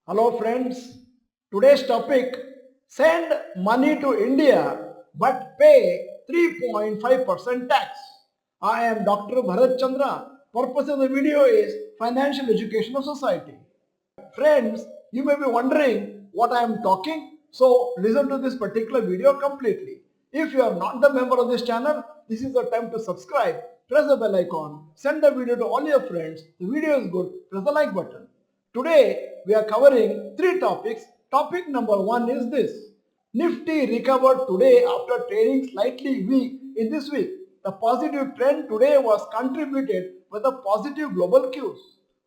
Hello friends, today's topic, send money to India but pay 3.5% tax. I am Dr. Bharath Chandra. Purpose of the video is financial education of society. Friends, you may be wondering what I am talking, so listen to this particular video completely. If you are not the member of this channel, this is the time to subscribe, press the bell icon, send the video to all your friends. The video is good, press the like button. Today we are covering three topics. Topic number one is this. Nifty recovered today after trading slightly weak in this week. The positive trend today was contributed by the positive global cues.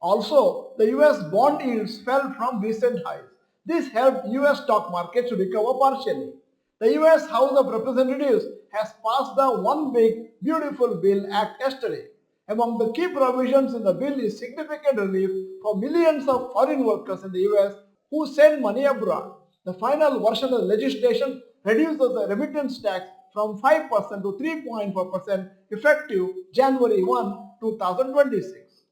Also, the US bond yields fell from recent highs. This helped US stock markets to recover partially. The US House of Representatives has passed the One Big Beautiful Bill Act yesterday. Among the key provisions in the bill is significant relief for millions of foreign workers in the US who send money abroad. The final version of the legislation reduces the remittance tax from 5% to 3.4% effective January 1, 2026.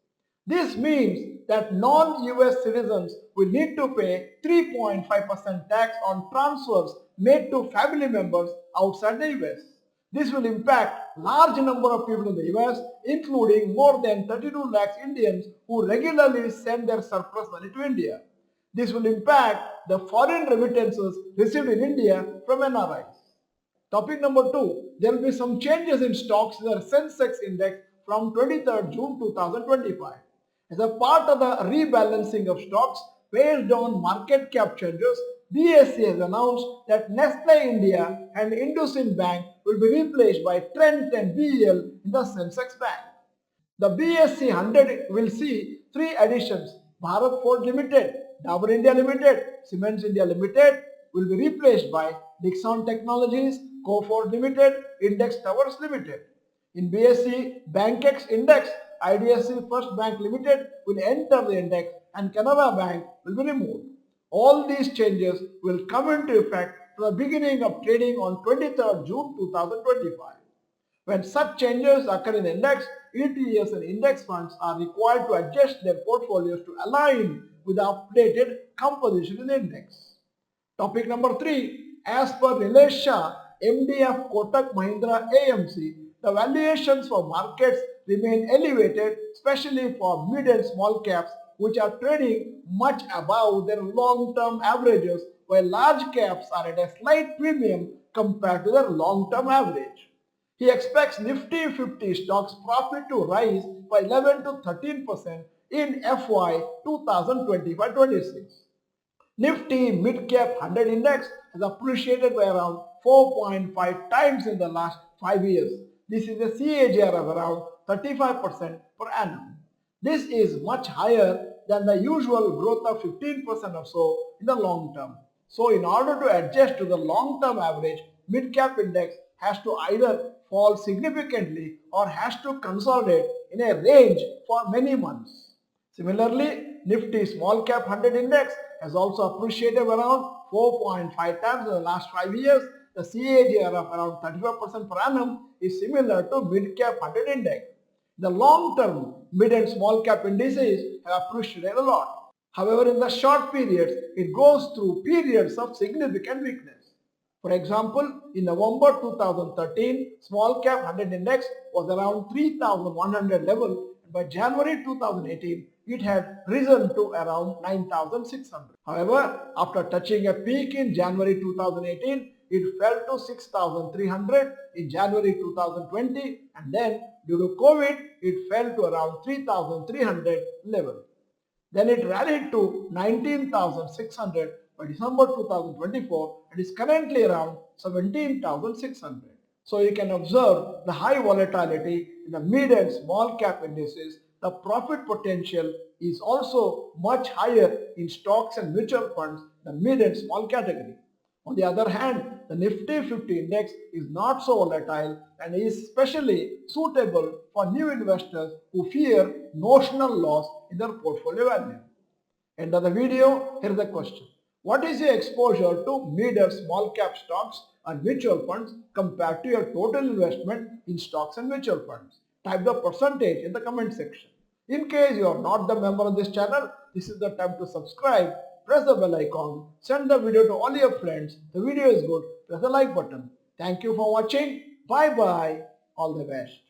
This means that non-US citizens will need to pay 3.5% tax on transfers made to family members outside the US. This will impact large number of people in the US, including more than 32 lakhs Indians who regularly send their surplus money to India. This will impact the foreign remittances received in India from NRIs. Topic number two, there will be some changes in stocks in the Sensex index from 23rd June 2025. As a part of the rebalancing of stocks based on market cap changes, BSE has announced that Nestle India and IndusInd Bank will be replaced by Trent and BEL in the Sensex Bank. The BSE 100 will see three additions. Bharat Forge Limited, Dabur India Limited, Siemens India Limited will be replaced by Dixon Technologies, Coforge Limited, Index Towers Limited. In BSE BankX Index, IDFC First Bank Limited will enter the index and Canara Bank will be removed. All these changes will come into effect from the beginning of trading on 23rd June 2025. When such changes occur in the index, ETFs and index funds are required to adjust their portfolios to align with the updated composition in the index. Topic number three, as per Nilesh Shah, MD of Kotak Mahindra AMC, the valuations for markets remain elevated, especially for mid and small caps, which are trading much above their long-term averages, while large caps are at a slight premium compared to their long-term average. He expects Nifty 50 stocks profit to rise by 11 to 13% in FY 2025-26. Nifty Mid Cap 100 Index has appreciated by around 4.5 times in the last 5 years. This is a CAGR of around 35% per annum. This is much higher than the usual growth of 15% or so in the long term. So in order to adjust to the long term average, mid cap index has to either fall significantly or has to consolidate in a range for many months. Similarly, Nifty Small Cap 100 Index has also appreciated around 4.5 times in the last 5 years. The CAGR of around 35% per annum is similar to Mid Cap 100 Index. The long term mid and small cap indices have appreciated a lot. However, in the short periods, it goes through periods of significant weakness. For example, in November 2013, small cap 100 index was around 3,100 level, and by January 2018, it had risen to around 9,600. However, after touching a peak in January 2018, it fell to 6,300 in January 2020, and then due to COVID, it fell to around 3,300 level. Then it rallied to 19,600 by December 2024 and is currently around 17,600. So you can observe the high volatility in the mid and small cap indices. The profit potential is also much higher in stocks and mutual funds, the mid and small category. On the other hand, the Nifty 50 index is not so volatile and is especially suitable for new investors who fear notional loss in their portfolio value. End of the video, here is the question. What is your exposure to mid or small cap stocks and mutual funds compared to your total investment in stocks and mutual funds? Type the percentage in the comment section. In case you are not the member of this channel, this is the time to subscribe, press the bell icon, send the video to all your friends. The video is good, press the like button. Thank you for watching. Bye bye. All the best.